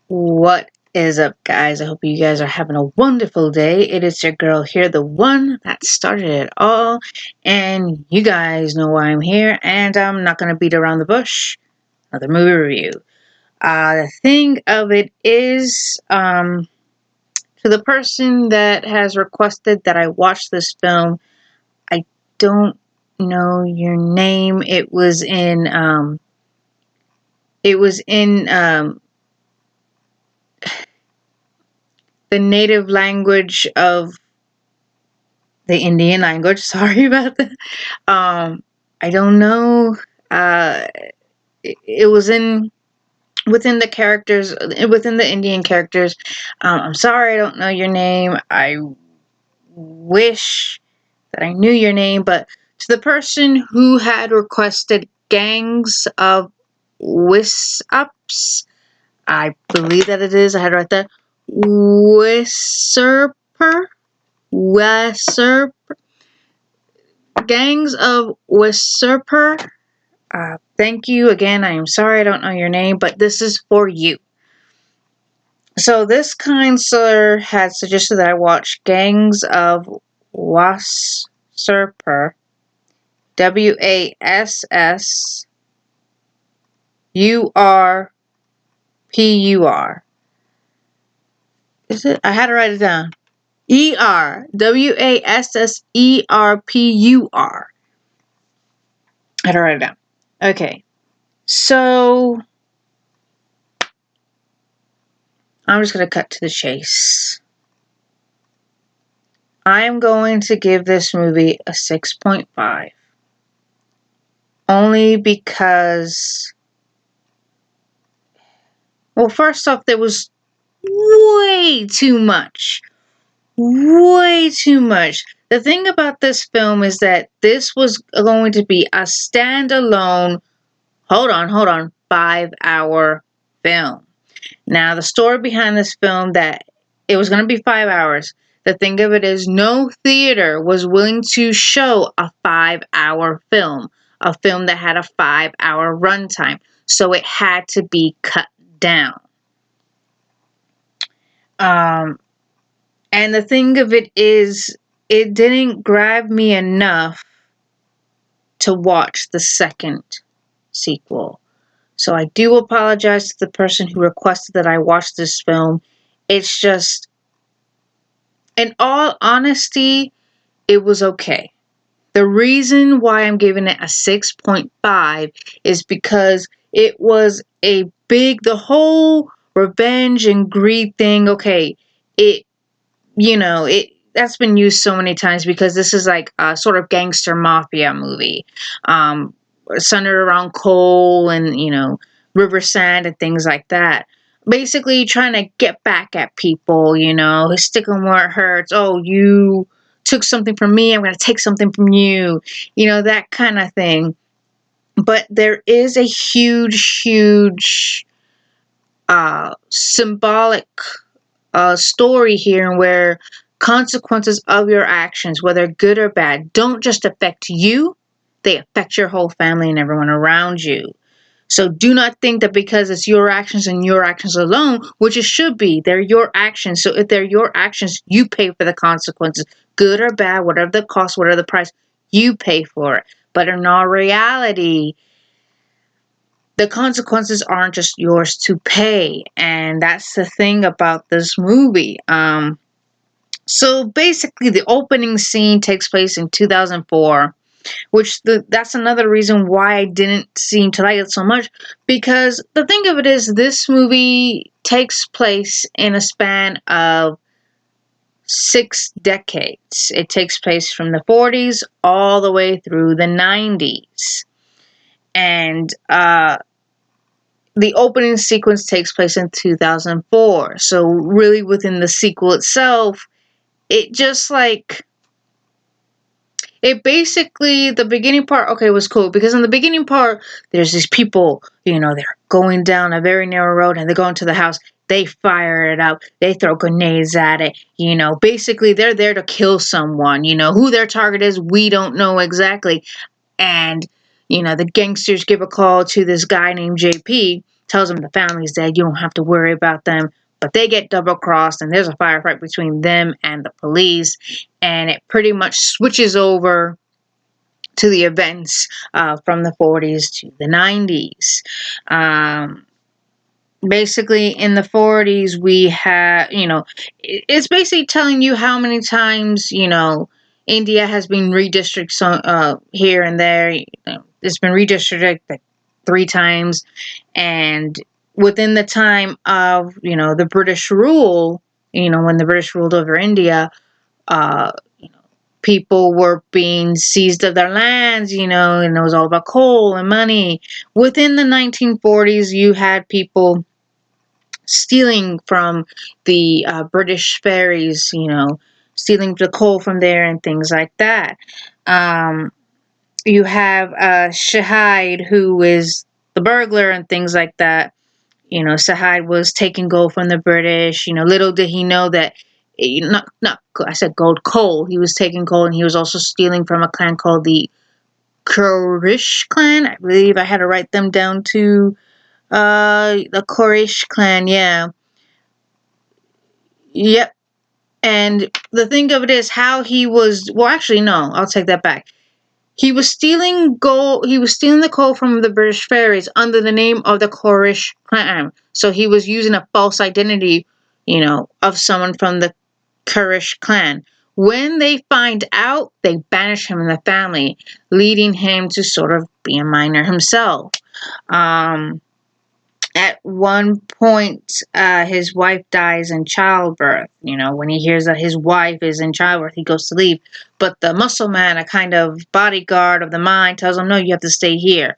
What is up, guys? I hope you guys are having a wonderful day. It is your girl here, the one that started it all. And you guys know why I'm here, and I'm not going to beat around the bush. Another movie review. The thing of it is, to the person that has requested that I watch this film, I don't know your name. It was in the native language of the Indian language. Sorry about that. I don't know. Uh, it was in within the characters, within the Indian characters. I'm sorry, I don't know your name. I wish that I knew your name, but to the person who had requested Gangs of Wissups, I believe that it is. I had to write that. Wasseypur, Gangs of Wasseypur. Thank you again. I am sorry I don't know your name, but this is for you. So this kind sir had suggested that I watch Gangs of Wasseypur. Wasseypur. Is it? I had to write it down. Wasseypur. I had to write it down. Okay. So I'm just going to cut to the chase. I'm going to give this movie a 6.5. Only because, well, first off, there was way too much. Way too much. The thing about this film is that this was going to be a standalone, hold on, 5-hour film. Now, the story behind this film, that it was going to be 5 hours. The thing of it is, no theater was willing to show a 5-hour film, a film that had a 5-hour runtime. So it had to be cut down. And the thing of it is, it didn't grab me enough to watch the second sequel. So I do apologize to the person who requested that I watch this film. It's just, in all honesty, it was okay. The reason why I'm giving it a 6.5 is because it was the whole revenge and greed thing. Okay, that's been used so many times because this is like a sort of gangster mafia movie, centered around coal and, river sand and things like that. Basically trying to get back at people, stick them where it hurts. Oh, you took something from me, I'm going to take something from you, that kind of thing. But there is a huge symbolic story here where consequences of your actions, whether good or bad, don't just affect you, they affect your whole family and everyone around you. So do not think that because it's your actions and your actions alone, which it should be, they're your actions. So if they're your actions, you pay for the consequences, good or bad, whatever the cost, whatever the price, you pay for it. But in all reality, the consequences aren't just yours to pay. And that's the thing about this movie. So basically, the opening scene takes place in 2004, which that's another reason why I didn't seem to like it so much, because the thing of it is, this movie takes place in a span of 6 decades. It takes place from the 40s all the way through the 90s. And the opening sequence takes place in 2004. So really within the sequel itself, it just it basically, the beginning part, okay, was cool. Because in the beginning part, there's these people, they're going down a very narrow road and they go into the house. They fire it up. They throw grenades at it. Basically they're there to kill someone. Who their target is, we don't know exactly. And, the gangsters give a call to this guy named JP, tells them the family's dead. You don't have to worry about them. But they get double crossed, and there's a firefight between them and the police, and it pretty much switches over to the events from the 40s to the 90s. Basically, in the 40s, we have, it's basically telling you how many times, India has been redistricted here and there. It's been redistricted like 3 times. And within the time of, the British rule, when the British ruled over India, uh, people were being seized of their lands, and it was all about coal and money. Within the 1940s, you had people stealing from the British ferries, stealing the coal from there and things like that. You have Shahid, who is the burglar and things like that. Shahid was taking gold from the British. Little did he know that, I said gold, coal. He was taking gold, and he was also stealing from a clan called the Kurish clan. I believe I had to write them down to the Kurish clan, yeah. Yep. And the thing of it is how he was, well, actually, no, I'll take that back. He was stealing gold. He was stealing the coal from the British ferries under the name of the Kurish clan. So he was using a false identity, of someone from the Kurish clan. When they find out, they banish him in the family, leading him to sort of be a miner himself. At one point, his wife dies in childbirth. When he hears that his wife is in childbirth, he goes to leave. But the muscle man, a kind of bodyguard of the mine, tells him, no, you have to stay here.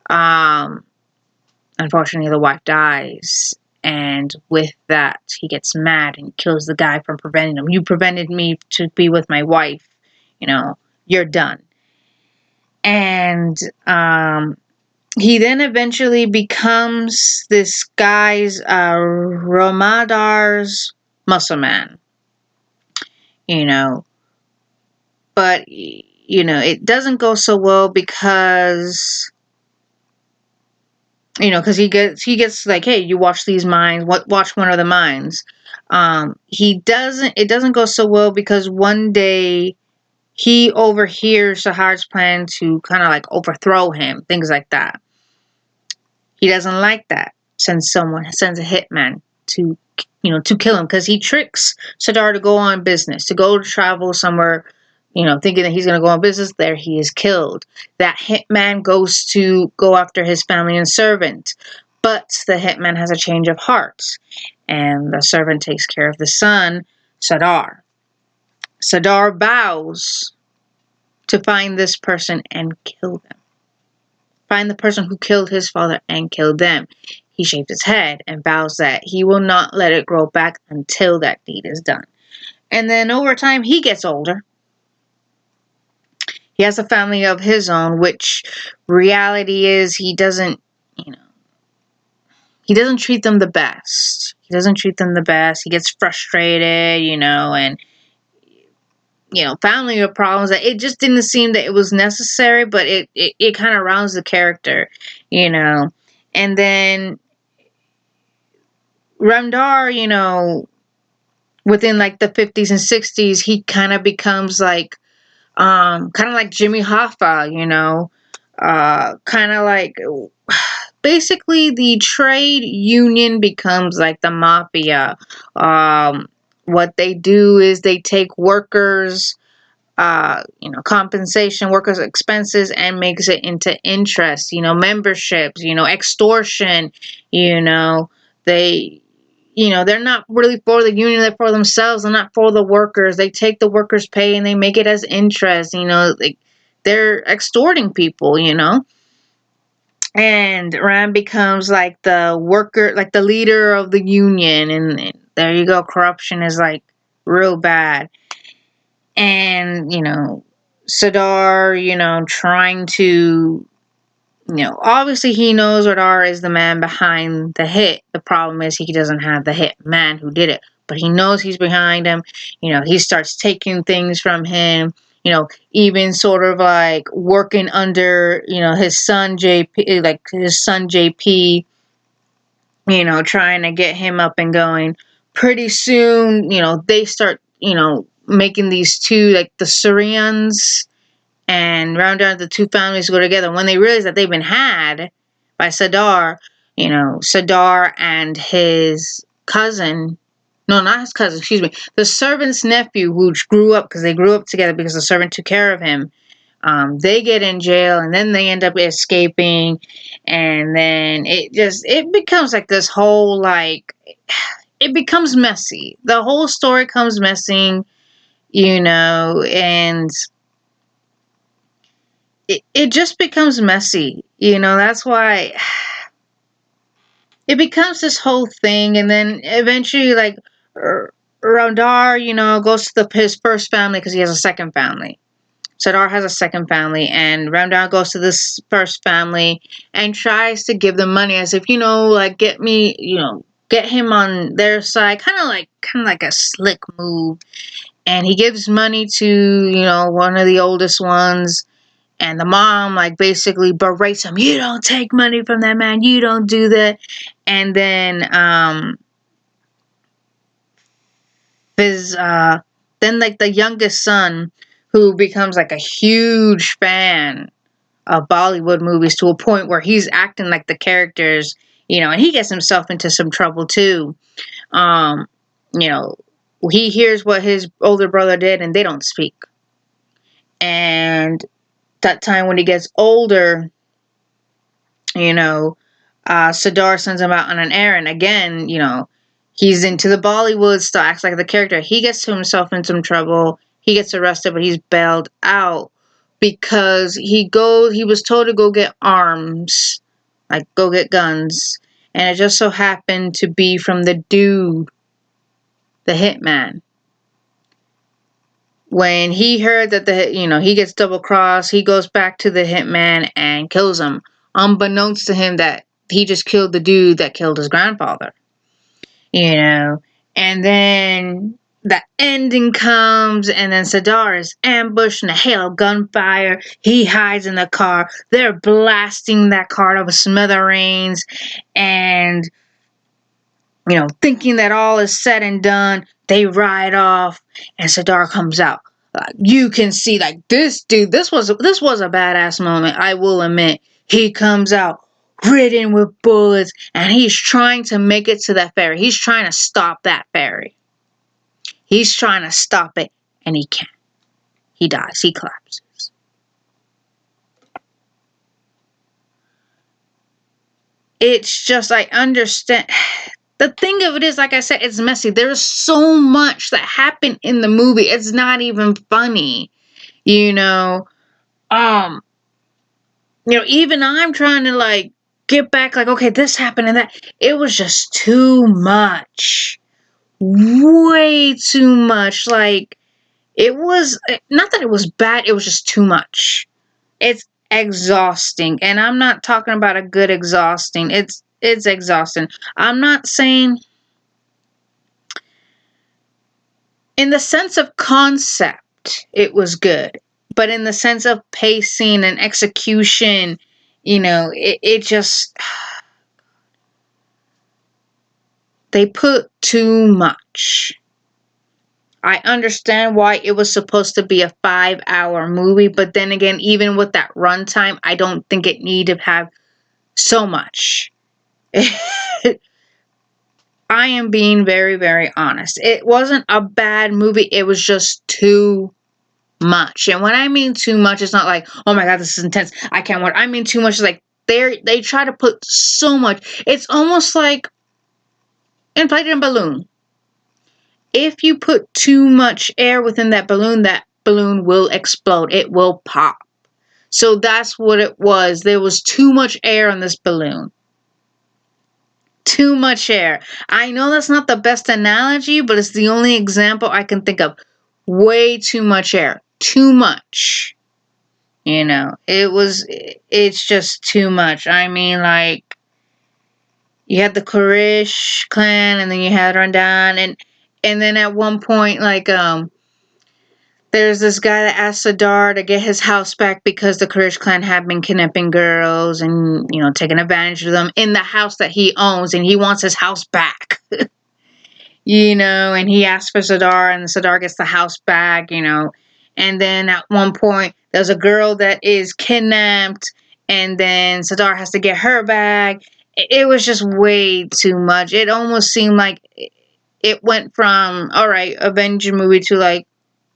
Unfortunately, the wife dies. And with that, he gets mad and kills the guy from preventing him. You prevented me to be with my wife. You're done. And he then eventually becomes this guy's Ramadar's muscle man. But it doesn't go so well because he gets like, hey, you watch these mines, watch one of the mines. It doesn't go so well because one day he overhears Sahar's plan to kind of like overthrow him, things like that. He doesn't like that. Sends a hitman to kill him, because he tricks Sadar to go on business, to go travel somewhere, thinking that he's going to go on business. There he is killed. That hitman goes to go after his family and servant, but the hitman has a change of heart, and the servant takes care of the son, Sadar. Sadar vows to find this person and kill them. Find the person who killed his father and kill them. He shaves his head and vows that he will not let it grow back until that deed is done. And then over time, he gets older. He has a family of his own, which reality is he doesn't treat them the best. He gets frustrated, and family problems, that it just didn't seem that it was necessary, but it kind of rounds the character, and then Ramdar, within like the 50s and 60s, he kind of becomes like Jimmy Hoffa, kind of like, basically the trade union becomes like the mafia. What they do is they take workers, compensation, workers' expenses, and makes it into interest, memberships, extortion, they, they're not really for the union, they're for themselves, they're not for the workers. They take the workers' pay and they make it as interest, like they're extorting people, and Ram becomes like the worker, like the leader of the union, and there you go. Corruption is like real bad. And, Sadar, trying to, obviously he knows Radar is the man behind the hit. The problem is he doesn't have the hit man who did it, but he knows he's behind him. He starts taking things from him, even sort of like working under, his son JP, trying to get him up and going. Pretty soon, they start, making these two, like the Syrians and round down the two families go together. When they realize that they've been had by Sadar, Sadar and his cousin, no, not his cousin, excuse me, the servant's nephew, who grew up, because they grew up together because the servant took care of him. They get in jail, and then they end up escaping, and then it becomes like this whole, like, it becomes messy. The whole story comes messy, and it just becomes messy. That's why it becomes this whole thing, and then eventually, like, Rondar, goes to his first family because he has a second family. Sadar has a second family, and Ramdar goes to this first family and tries to give them money as if, like, get him on their side, kind of like a slick move. And he gives money to, one of the oldest ones, and the mom, like, basically berates him. You don't take money from that man. You don't do that. And then, like, the youngest son, who becomes like a huge fan of Bollywood movies to a point where he's acting like the characters, and he gets himself into some trouble too. He hears what his older brother did, and they don't speak. And that time when he gets older, Sadar sends him out on an errand. Again, he's into the Bollywood stuff, acts like the character. He gets himself in some trouble. He gets arrested, but he's bailed out because he was told to go get arms, like go get guns. And it just so happened to be from the dude, the hitman. When he heard that he gets double crossed, he goes back to the hitman and kills him, unbeknownst to him that he just killed the dude that killed his grandfather. And then the ending comes, and then Sadar is ambushed in a hail of gunfire. He hides in the car. They're blasting that car to smithereens, and thinking that all is said and done, they ride off, and Sadar comes out. You can see, like, this dude. This was a badass moment, I will admit. He comes out ridden with bullets, and he's trying to make it to that ferry. He's trying to stop that ferry. He's trying to stop it, and he can't. He dies. He collapses. It's just, I understand. The thing of it is, like I said, it's messy. There's so much that happened in the movie. It's not even funny. Even I'm trying to, like, get back, like, okay, this happened and that. It was just too much. Way too much. Like, it was, not that it was bad, it was just too much. It's exhausting. And I'm not talking about a good exhausting. It's exhausting. I'm not saying in the sense of concept it was good, but in the sense of pacing and execution, it just, they put too much. I understand why it was supposed to be a 5-hour movie, but then again, even with that runtime, I don't think it needed to have so much. I am being very, very honest. It wasn't a bad movie. It was just too much. And when I mean too much, it's not like, oh my God, this is intense, I can't watch. I mean too much is like they try to put so much. It's almost like inflated a balloon. If you put too much air within that balloon will explode. It will pop. So that's what it was. There was too much air on this balloon. Too much air. I know that's not the best analogy, but it's the only example I can think of. Way too much air. Too much. It's just too much. I mean, like, you had the Quraysh clan, and then you had Randan, and then at one point, like, There's this guy that asked Sadar to get his house back because the Kurdish clan had been kidnapping girls and, taking advantage of them in the house that he owns, and he wants his house back. And he asks for Sadar, and Sadar gets the house back, And then at one point, there's a girl that is kidnapped, and then Sadar has to get her back. It was just way too much. It almost seemed like it went from, all right, Avenger movie to like,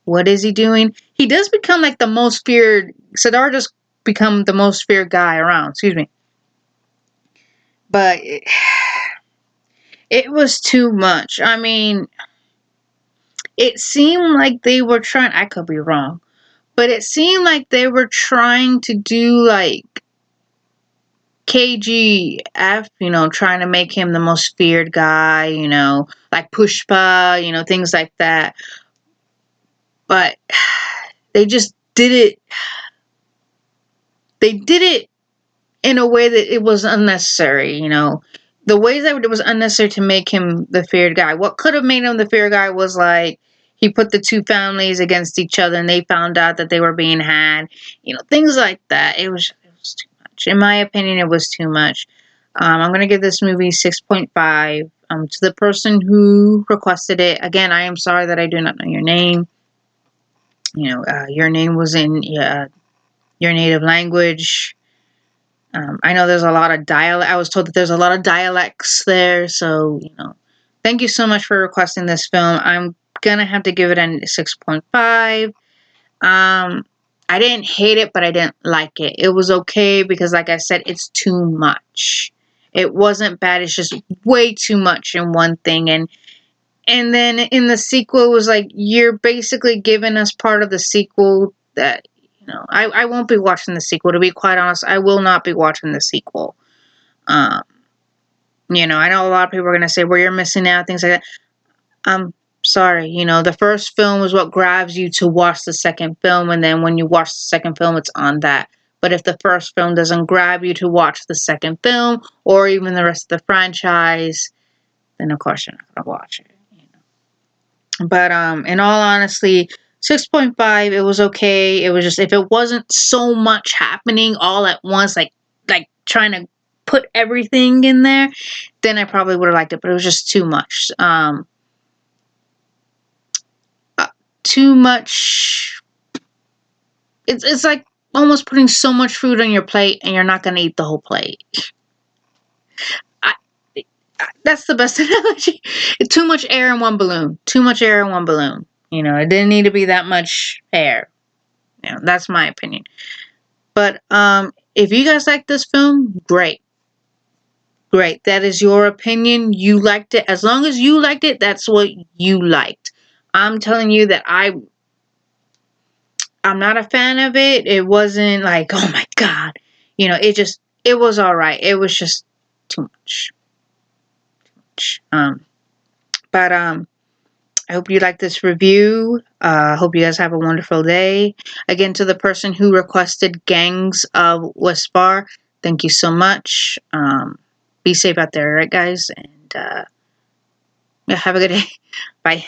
what is he doing? He does become like the most feared. Sadar does become the most feared guy around. Excuse me. But it was too much. I mean, it seemed like they were trying. I could be wrong, but it seemed like they were trying to do like KGF. Trying to make him the most feared guy. Like Pushpa. Things like that. But they just did it. They did it in a way that it was unnecessary, The ways that it was unnecessary to make him the feared guy. What could have made him the feared guy was like, he put the two families against each other and they found out that they were being had. Things like that. It was too much. In my opinion, it was too much. I'm going to give this movie 6.5. To the person who requested it. Again, I am sorry that I do not know your name. Your name was in your native language. I know there's a lot of dialect. I was told that there's a lot of dialects there. So, thank you so much for requesting this film. I'm going to have to give it a 6.5. I didn't hate it, but I didn't like it. It was okay because, like I said, it's too much. It wasn't bad. It's just way too much in one thing. And then in the sequel, it was like, you're basically giving us part of the sequel that, I won't be watching the sequel. To be quite honest, I will not be watching the sequel. I know a lot of people are going to say, well, you're missing out, things like that. I'm sorry. The first film is what grabs you to watch the second film. And then when you watch the second film, it's on that. But if the first film doesn't grab you to watch the second film or even the rest of the franchise, then of course you're not going to watch it. But in all honesty, 6.5, it was okay. It was just, if it wasn't so much happening all at once, like trying to put everything in there, then I probably would have liked it. But it was just too much. Too much. It's like almost putting so much food on your plate and you're not going to eat the whole plate. That's the best analogy. Too much air in one balloon. Too much air in one balloon. It didn't need to be that much air. That's my opinion. But if you guys like this film, great. Great. That is your opinion. You liked it. As long as you liked it, that's what you liked. I'm telling you that I'm not a fan of it. It wasn't like, oh my God. It was all right. It was just too much. But I hope you like this review. Hope you guys have a wonderful day. Again, to the person who requested Gangs of Wasseypur, thank you so much. Be safe out there, all right, guys? And yeah, have a good day. Bye.